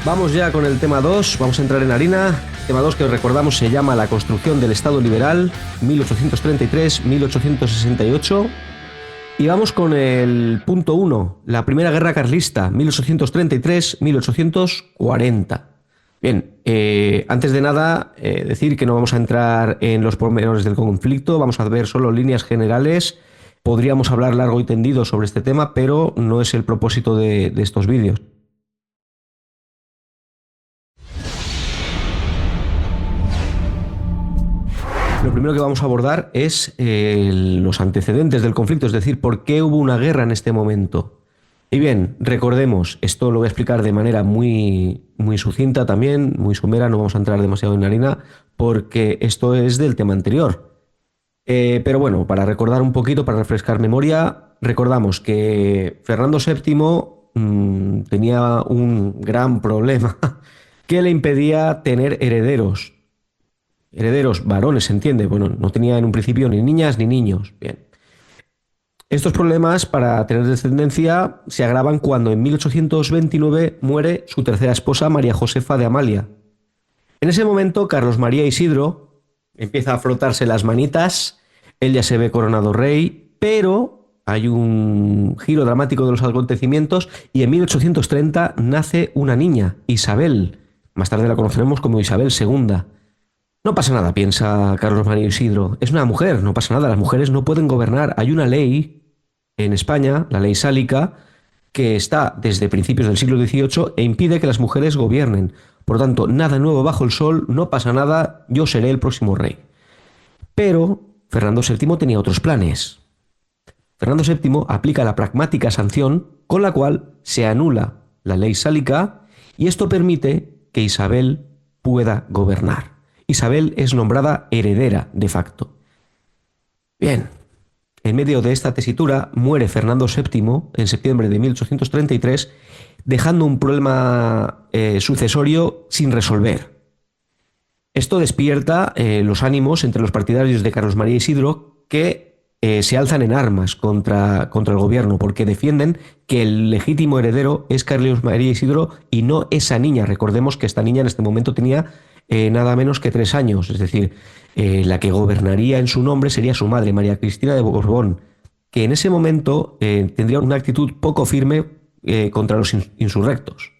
Vamos ya con el tema 2, vamos a entrar en harina. Tema 2 que os recordamos se llama La construcción del Estado liberal, 1833-1868. Y vamos con el punto 1, la Primera Guerra Carlista, 1833-1840. Bien, antes de nada, decir que no vamos a entrar en los pormenores del conflicto, vamos a ver solo líneas generales. Podríamos hablar largo y tendido sobre este tema, pero no es el propósito de estos vídeos. Lo primero que vamos a abordar es los antecedentes del conflicto, es decir, por qué hubo una guerra en este momento. Y bien, recordemos, esto lo voy a explicar de manera muy sucinta también, muy somera, no vamos a entrar demasiado en harina, porque esto es del tema anterior. Pero bueno, para recordar un poquito, para refrescar memoria, recordamos que Fernando VII tenía un gran problema que le impedía tener herederos. Herederos varones, ¿se entiende? Bueno, no tenía en un principio ni niñas ni niños. Bien. Estos problemas para tener descendencia se agravan cuando en 1829 muere su tercera esposa, María Josefa de Amalia. En ese momento, Carlos María Isidro empieza a frotarse las manitas, él ya se ve coronado rey, pero hay un giro dramático de los acontecimientos y en 1830 nace una niña, Isabel. Más tarde la conoceremos como Isabel II. No pasa nada, piensa Carlos María Isidro. Es una mujer, no pasa nada, las mujeres no pueden gobernar. Hay una ley en España, la ley sálica, que está desde principios del siglo XVIII e impide que las mujeres gobiernen. Por lo tanto, nada nuevo bajo el sol, no pasa nada, yo seré el próximo rey. Pero Fernando VII tenía otros planes. Fernando VII aplica la pragmática sanción con la cual se anula la ley sálica y esto permite que Isabel pueda gobernar. Isabel es nombrada heredera de facto. Bien, en medio de esta tesitura muere Fernando VII en septiembre de 1833, dejando un problema sucesorio sin resolver. Esto despierta los ánimos entre los partidarios de Carlos María Isidro que se alzan en armas contra el gobierno porque defienden que el legítimo heredero es Carlos María Isidro y no esa niña. Recordemos que esta niña en este momento tenía nada menos que 3 años, es decir, la que gobernaría en su nombre sería su madre, María Cristina de Borbón, que en ese momento tendría una actitud poco firme contra los insurrectos,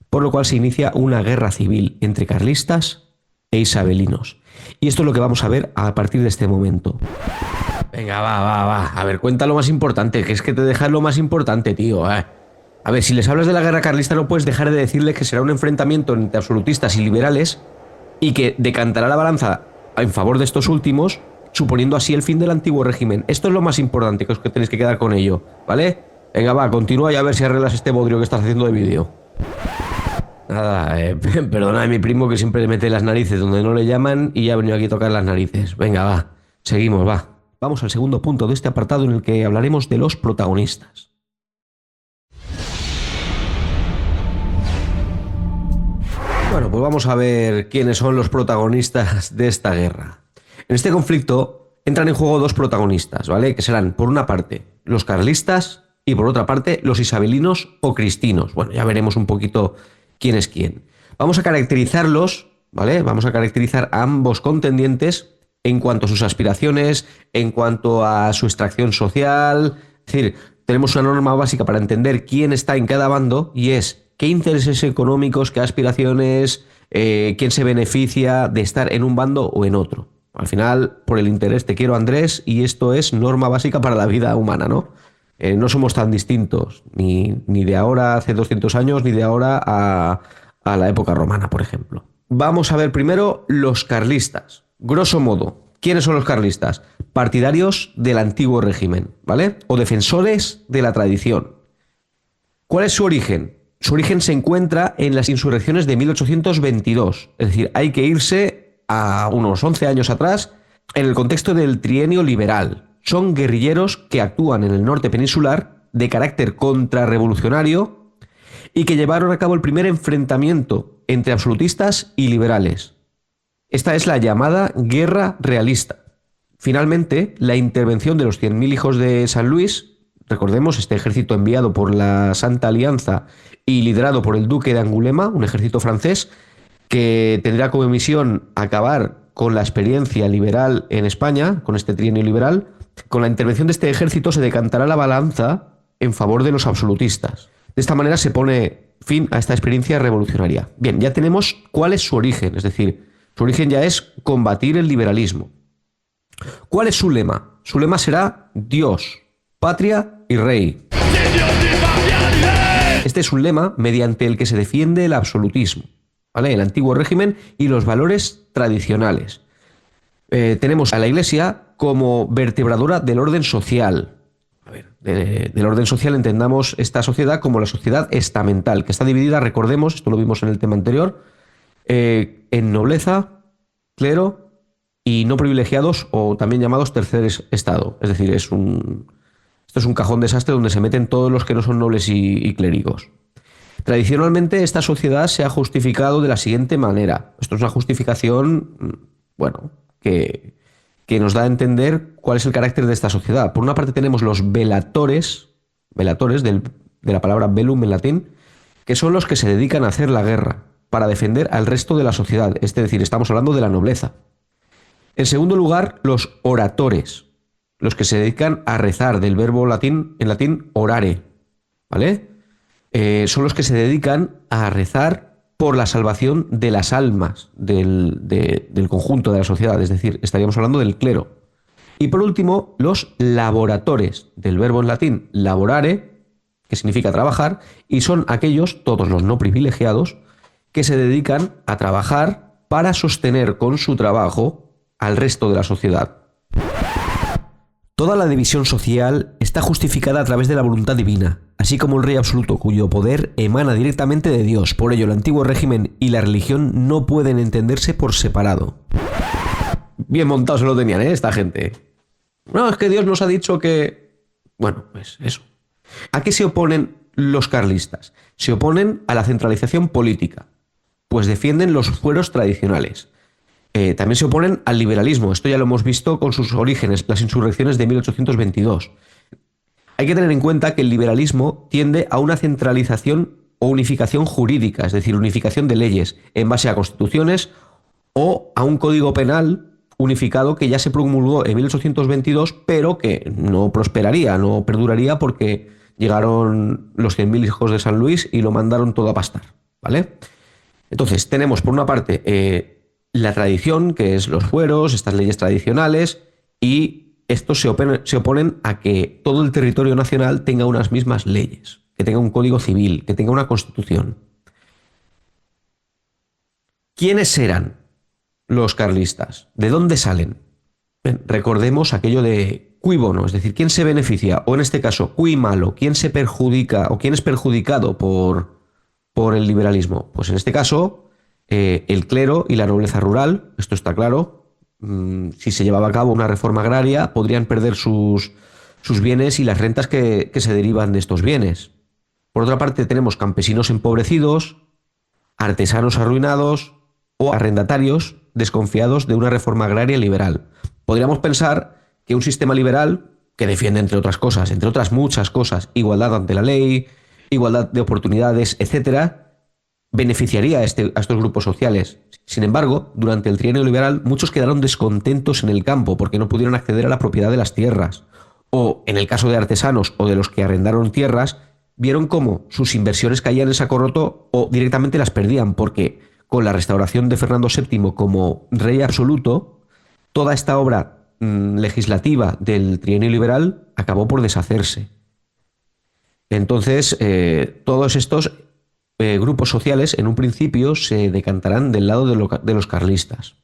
por lo cual se inicia una guerra civil entre carlistas e isabelinos. Y esto es lo que vamos a ver a partir de este momento. Venga, va. A ver, cuenta lo más importante, que es que te dejas lo más importante, tío. A ver, si les hablas de la guerra carlista no puedes dejar de decirles que será un enfrentamiento entre absolutistas y liberales y que decantará la balanza en favor de estos últimos, suponiendo así el fin del antiguo régimen. Esto es lo más importante, que os tenéis que quedar con ello, ¿vale? Venga, va, continúa y a ver si arreglas este bodrio que estás haciendo de vídeo. Nada, perdona a mi primo que siempre le mete las narices donde no le llaman y ya ha venido aquí a tocar las narices. Venga, va, seguimos, va. Vamos al segundo punto de este apartado en el que hablaremos de los protagonistas. Bueno, pues vamos a ver quiénes son los protagonistas de esta guerra. En este conflicto entran en juego 2 protagonistas, ¿vale? Que serán, por una parte, los carlistas y por otra parte, los isabelinos o cristinos. Bueno, ya veremos un poquito quién es quién. Vamos a caracterizarlos, ¿vale? Vamos a caracterizar a ambos contendientes en cuanto a sus aspiraciones, en cuanto a su extracción social. Es decir, tenemos una norma básica para entender quién está en cada bando y es qué intereses económicos, qué aspiraciones, quién se beneficia de estar en un bando o en otro. Al final, por el interés te quiero, Andrés, y esto es norma básica para la vida humana, ¿no? No somos tan distintos, ni de ahora hace 200 años, ni de ahora a la época romana, por ejemplo. Vamos a ver primero los carlistas. Grosso modo, ¿quiénes son los carlistas? Partidarios del antiguo régimen, ¿vale? O defensores de la tradición. ¿Cuál es su origen? Su origen se encuentra en las insurrecciones de 1822. Es decir, hay que irse a unos 11 años atrás en el contexto del trienio liberal. Son guerrilleros que actúan en el norte peninsular de carácter contrarrevolucionario y que llevaron a cabo el primer enfrentamiento entre absolutistas y liberales. Esta es la llamada Guerra Realista. Finalmente, la intervención de los 100.000 hijos de San Luis Recordemos, este ejército enviado por la Santa Alianza y liderado por el duque de Angulema, un ejército francés, que tendrá como misión acabar con la experiencia liberal en España, con este trienio liberal. Con la intervención de este ejército se decantará la balanza en favor de los absolutistas. De esta manera se pone fin a esta experiencia revolucionaria. Bien, ya tenemos cuál es su origen, es decir, su origen ya es combatir el liberalismo. ¿Cuál es su lema? Su lema será Dios, patria y rey. Este es un lema mediante el que se defiende el absolutismo, ¿vale? El antiguo régimen y los valores tradicionales. Tenemos a la Iglesia como vertebradora del orden social. A ver, del orden social entendamos esta sociedad como la sociedad estamental, que está dividida, recordemos, esto lo vimos en el tema anterior, en nobleza, clero y no privilegiados, o también llamados tercer estado. Es decir, esto es un cajón desastre donde se meten todos los que no son nobles y clérigos. Tradicionalmente esta sociedad se ha justificado de la siguiente manera. Esto es una justificación, bueno, que nos da a entender cuál es el carácter de esta sociedad. Por una parte tenemos los velatores de la palabra velum en latín, que son los que se dedican a hacer la guerra para defender al resto de la sociedad. Es decir, estamos hablando de la nobleza. En segundo lugar, los oratores, los que se dedican a rezar, del verbo en latín orare, ¿vale? Son los que se dedican a rezar por la salvación de las almas del conjunto de la sociedad, es decir, estaríamos hablando del clero. Y por último, los laboratores, del verbo en latín laborare, que significa trabajar, y son aquellos, todos los no privilegiados, que se dedican a trabajar para sostener con su trabajo al resto de la sociedad. Toda la división social está justificada a través de la voluntad divina, así como el rey absoluto, cuyo poder emana directamente de Dios. Por ello, el antiguo régimen y la religión no pueden entenderse por separado. Bien montado se lo tenían, esta gente. No, es que Dios nos ha dicho que... Bueno, pues eso. ¿A qué se oponen los carlistas? Se oponen a la centralización política, pues defienden los fueros tradicionales. También se oponen al liberalismo. Esto ya lo hemos visto con sus orígenes, las insurrecciones de 1822. Hay que tener en cuenta que el liberalismo tiende a una centralización o unificación jurídica, es decir, unificación de leyes en base a constituciones o a un código penal unificado que ya se promulgó en 1822, pero que no prosperaría, no perduraría porque llegaron los 100.000 hijos de San Luis y lo mandaron todo a pastar, ¿vale? Entonces, tenemos por una parte la tradición, que es los fueros, estas leyes tradicionales, y estos se oponen a que todo el territorio nacional tenga unas mismas leyes, que tenga un código civil, que tenga una constitución. ¿Quiénes eran los carlistas? ¿De dónde salen? Bien, recordemos aquello de cui bono, es decir, ¿quién se beneficia? O en este caso, cui malo, ¿quién se perjudica o quién es perjudicado por el liberalismo? Pues en este caso, el clero y la nobleza rural, esto está claro. Si se llevaba a cabo una reforma agraria, podrían perder sus bienes y las rentas que se derivan de estos bienes. Por otra parte, tenemos campesinos empobrecidos, artesanos arruinados o arrendatarios desconfiados de una reforma agraria liberal. Podríamos pensar que un sistema liberal que defiende, entre otras cosas, entre otras muchas cosas, igualdad ante la ley, igualdad de oportunidades, etcétera, beneficiaría a estos grupos sociales. Sin embargo, durante el trienio liberal, muchos quedaron descontentos en el campo porque no pudieron acceder a la propiedad de las tierras. O, en el caso de artesanos o de los que arrendaron tierras, vieron cómo sus inversiones caían en saco roto o directamente las perdían, porque con la restauración de Fernando VII como rey absoluto, toda esta obra legislativa del trienio liberal acabó por deshacerse. Entonces, todos estos grupos sociales en un principio se decantarán del lado de los carlistas.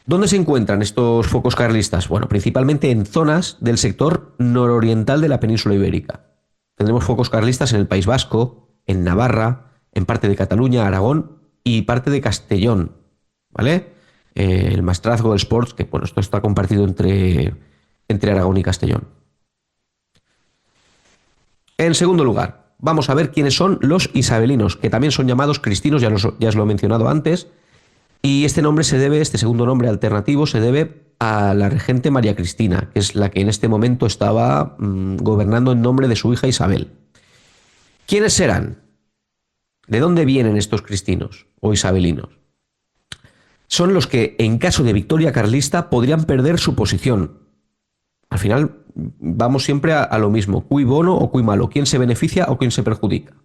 ¿Dónde se encuentran estos focos carlistas? Bueno, principalmente en zonas del sector nororiental de la península ibérica. Tendremos focos carlistas en el País Vasco, en Navarra, en parte de Cataluña, Aragón y parte de Castellón, ¿vale? El Maestrazgo, el Sports, que bueno, esto está compartido entre Aragón y Castellón. En segundo lugar, vamos a ver quiénes son los isabelinos, que también son llamados cristinos, ya os lo he mencionado antes, y este segundo nombre alternativo se debe a la regente María Cristina, que es la que en este momento estaba gobernando en nombre de su hija Isabel. ¿Quiénes serán? ¿De dónde vienen estos cristinos o isabelinos? Son los que, en caso de victoria carlista, podrían perder su posición. Al final, vamos siempre a lo mismo: cui bono o cui malo, quién se beneficia o quién se perjudica.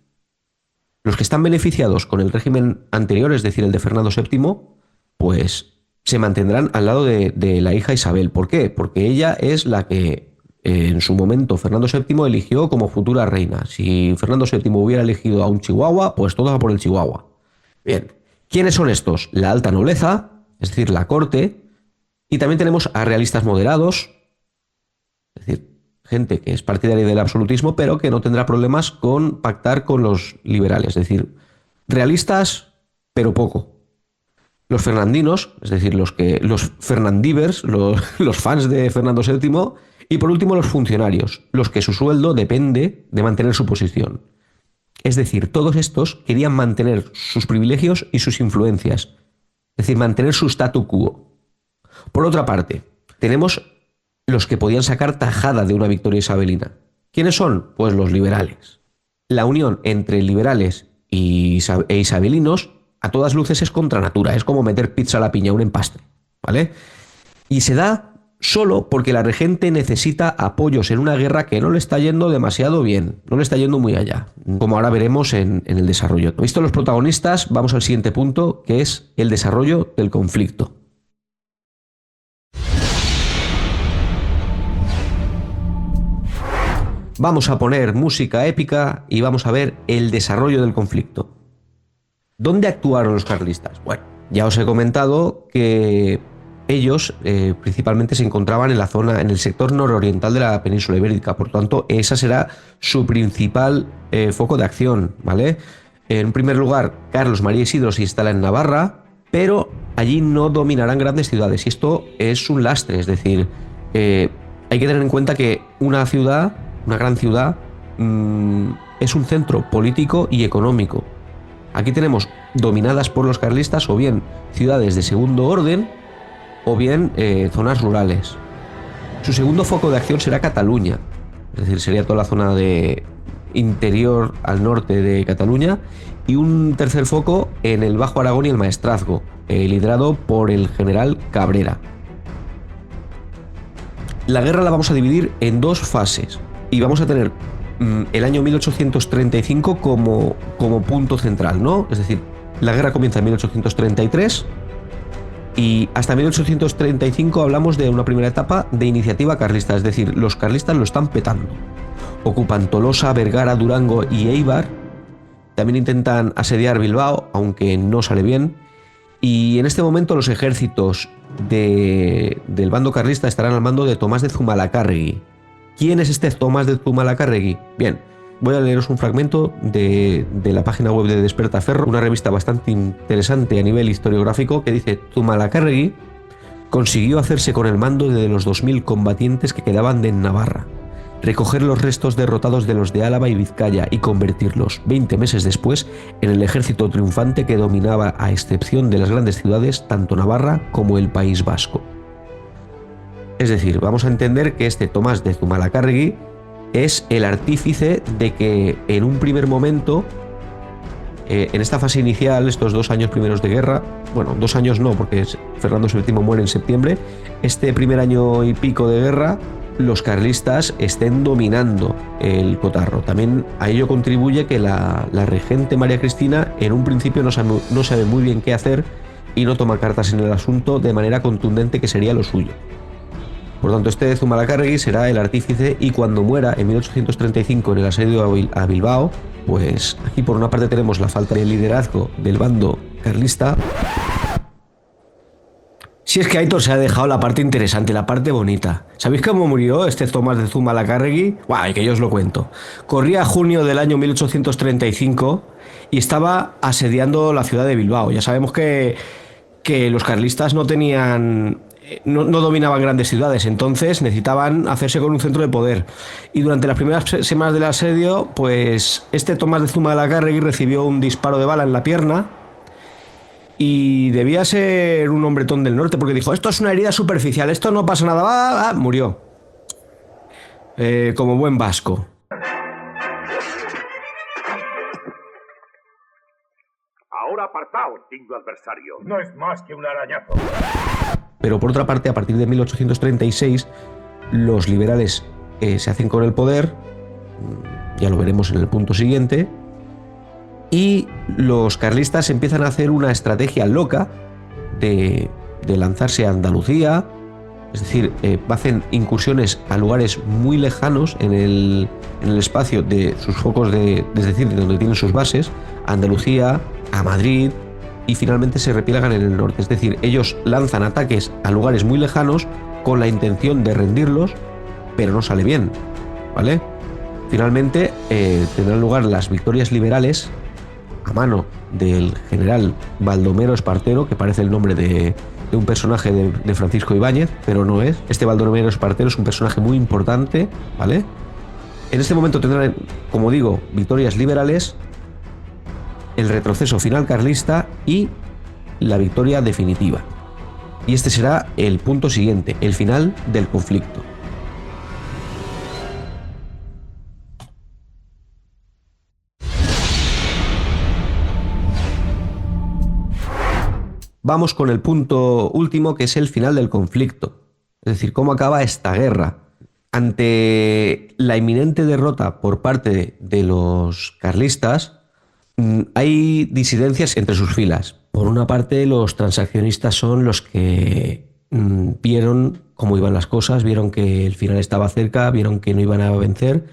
Los que están beneficiados con el régimen anterior, es decir, el de Fernando VII, pues se mantendrán al lado de la hija Isabel. ¿Por qué? Porque ella es la que en su momento Fernando VII eligió como futura reina. Si Fernando VII hubiera elegido a un chihuahua, pues todo va por el chihuahua. Bien, ¿quiénes son estos? La alta nobleza, es decir, la corte, y también tenemos a realistas moderados, es decir, gente que es partidaria del absolutismo, pero que no tendrá problemas con pactar con los liberales, es decir, realistas, pero poco. Los fernandinos, es decir, los fernandivers, los fans de Fernando VII, y por último los funcionarios, los que su sueldo depende de mantener su posición. Es decir, todos estos querían mantener sus privilegios y sus influencias, es decir, mantener su statu quo. Por otra parte, tenemos los que podían sacar tajada de una victoria isabelina. ¿Quiénes son? Pues los liberales. La unión entre liberales e isabelinos a todas luces es contra natura, es como meter pizza a la piña, un empastre, ¿vale? Y se da solo porque la regente necesita apoyos en una guerra que no le está yendo demasiado bien, no le está yendo muy allá, como ahora veremos en el desarrollo. Visto los protagonistas, vamos al siguiente punto, que es el desarrollo del conflicto. Vamos a poner música épica y vamos a ver el desarrollo del conflicto. ¿Dónde actuaron los carlistas? Bueno, ya os he comentado que ellos principalmente se encontraban en la zona, en el sector nororiental de la península ibérica, por tanto, esa será su principal foco de acción, ¿vale? En primer lugar, Carlos María Isidro se instala en Navarra, pero allí no dominarán grandes ciudades, y esto es un lastre, es decir, hay que tener en cuenta que una ciudad, una gran ciudad, es un centro político y económico. Aquí tenemos dominadas por los carlistas o bien ciudades de segundo orden o bien zonas rurales. Su segundo foco de acción será Cataluña, es decir, sería toda la zona de interior al norte de Cataluña, y un tercer foco en el Bajo Aragón y el Maestrazgo, liderado por el general Cabrera. La guerra la vamos a dividir en dos fases y vamos a tener el año 1835 como punto central, ¿no? Es decir, la guerra comienza en 1833 y hasta 1835 hablamos de una primera etapa de iniciativa carlista, es decir, los carlistas lo están petando. Ocupan Tolosa, Vergara, Durango y Éibar. También intentan asediar Bilbao, aunque no sale bien. Y en este momento los ejércitos del bando carlista estarán al mando de Tomás de Zumalacárregui. ¿Quién es este Tomás de Zumalacárregui? Bien, voy a leeros un fragmento de la página web de Despertaferro, una revista bastante interesante a nivel historiográfico, que dice: Zumalacárregui consiguió hacerse con el mando de los 2000 combatientes que quedaban de Navarra, recoger los restos derrotados de los de Álava y Vizcaya y convertirlos, 20 meses después, en el ejército triunfante que dominaba, a excepción de las grandes ciudades, tanto Navarra como el País Vasco. Es decir, vamos a entender que este Tomás de Zumalacárregui es el artífice de que en un primer momento, en esta fase inicial, estos 2 años primeros de guerra, bueno, 2 años no, porque Fernando VII muere en septiembre, este primer año y pico de guerra, los carlistas estén dominando el cotarro. También a ello contribuye que la regente María Cristina en un principio no sabe muy bien qué hacer y no toma cartas en el asunto de manera contundente, que sería lo suyo. Por tanto, este Zumalacárregui será el artífice, y cuando muera en 1835 en el asedio a Bilbao, pues aquí por una parte tenemos la falta de liderazgo del bando carlista. Si es que Aitor se ha dejado la parte interesante, la parte bonita. ¿Sabéis cómo murió este Tomás de Zumalacárregui? ¡Guau! Que yo os lo cuento. Corría junio del año 1835 y estaba asediando la ciudad de Bilbao. Ya sabemos que los carlistas no dominaban grandes ciudades, entonces necesitaban hacerse con un centro de poder. Y durante las primeras semanas del asedio, pues este Tomás de Zumalacárregui recibió un disparo de bala en la pierna Y debía ser un hombretón del norte, porque dijo, esto es una herida superficial, esto no pasa nada, murió. Como buen vasco. Ahora apartaos, digno adversario. No es más que un arañazo. Pero por otra parte, a partir de 1836, los liberales se hacen con el poder, ya lo veremos en el punto siguiente, y los carlistas empiezan a hacer una estrategia loca de lanzarse a Andalucía, es decir, hacen incursiones a lugares muy lejanos en el espacio de sus focos, es decir, de donde tienen sus bases, a Andalucía, a Madrid, y finalmente se replegan en el norte. Es decir, ellos lanzan ataques a lugares muy lejanos con la intención de rendirlos, pero no sale bien, ¿vale? Finalmente tendrán lugar las victorias liberales a mano del general Baldomero Espartero, que parece el nombre de un personaje de Francisco Ibáñez, pero no es. Este Baldomero Espartero es un personaje muy importante, ¿vale? En este momento tendrán, como digo, victorias liberales, el retroceso final carlista y la victoria definitiva. Y este será el punto siguiente, el final del conflicto. Vamos con el punto último, que es el final del conflicto. Es decir, cómo acaba esta guerra. Ante la inminente derrota por parte de los carlistas, hay disidencias entre sus filas. Por una parte, los transaccionistas son los que vieron cómo iban las cosas, vieron que el final estaba cerca, vieron que no iban a vencer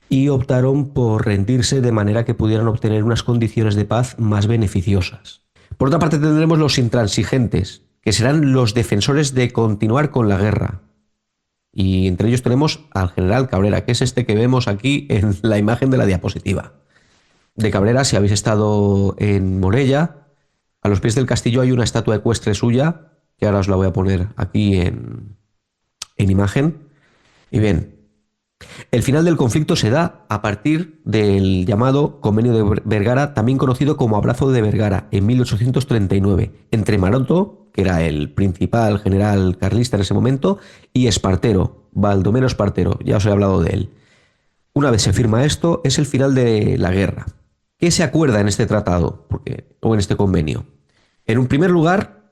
y optaron por rendirse de manera que pudieran obtener unas condiciones de paz más beneficiosas. Por otra parte, tendremos los intransigentes, que serán los defensores de continuar con la guerra. Y entre ellos tenemos al general Cabrera, que es este que vemos aquí en la imagen de la diapositiva. De Cabrera, si habéis estado en Morella, a los pies del castillo hay una estatua ecuestre suya, que ahora os la voy a poner aquí en imagen. Y bien, el final del conflicto se da a partir del llamado Convenio de Vergara, también conocido como Abrazo de Vergara, en 1839, entre Maroto, que era el principal general carlista en ese momento, y Espartero, Baldomero Espartero, ya os he hablado de él. Una vez se firma esto, es el final de la guerra. ¿Qué se acuerda en este tratado o en este convenio? En un primer lugar,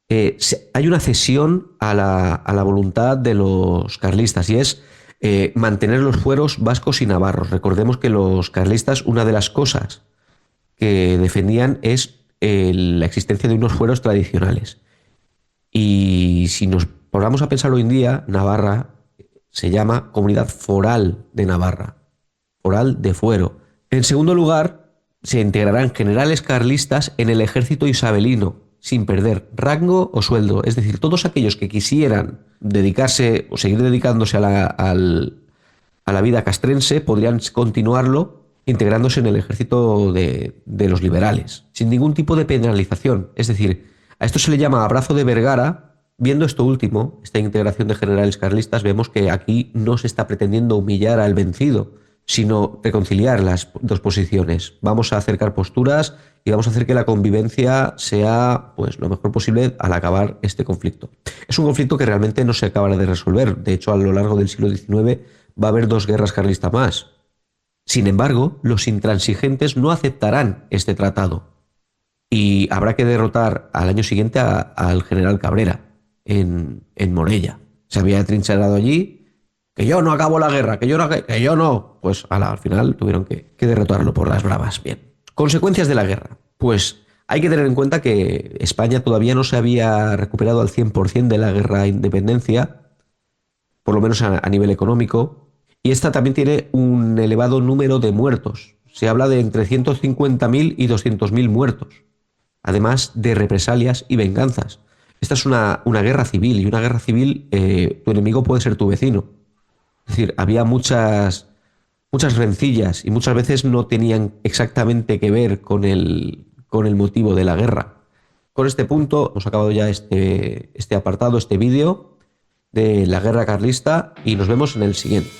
hay una cesión a la voluntad de los carlistas, y es mantener los fueros vascos y navarros. Recordemos que los carlistas, una de las cosas que defendían es la existencia de unos fueros tradicionales. Y si nos ponemos a pensar hoy en día, Navarra se llama Comunidad Foral de Navarra, foral de fuero. En segundo lugar, se integrarán generales carlistas en el ejército isabelino, sin perder rango o sueldo. Es decir, todos aquellos que quisieran dedicarse o seguir dedicándose a la vida castrense podrían continuarlo integrándose en el ejército de los liberales, sin ningún tipo de penalización. Es decir, a esto se le llama Abrazo de Vergara. Viendo esto último, esta integración de generales carlistas, vemos que aquí no se está pretendiendo humillar al vencido, sino reconciliar las dos posiciones. Vamos a acercar posturas y vamos a hacer que la convivencia sea pues lo mejor posible al acabar este conflicto. Es un conflicto que realmente no se acabará de resolver. De hecho, a lo largo del siglo XIX va a haber 2 guerras carlistas más. Sin embargo, los intransigentes no aceptarán este tratado y habrá que derrotar al año siguiente al general Cabrera en Morella. Se había atrincherado allí. Que yo no acabo la guerra, que yo no. Pues al final tuvieron que derrotarlo por las bravas. Bien. Consecuencias de la guerra. Pues hay que tener en cuenta que España todavía no se había recuperado al 100% de la guerra de independencia, por lo menos a nivel económico, y esta también tiene un elevado número de muertos. Se habla de entre 150.000 y 200.000 muertos, además de represalias y venganzas. Esta es una guerra civil, y una guerra civil, tu enemigo puede ser tu vecino. Es decir, había muchas rencillas y muchas veces no tenían exactamente que ver con el motivo de la guerra. Con este punto hemos acabado ya este apartado, este vídeo de la guerra carlista, y nos vemos en el siguiente.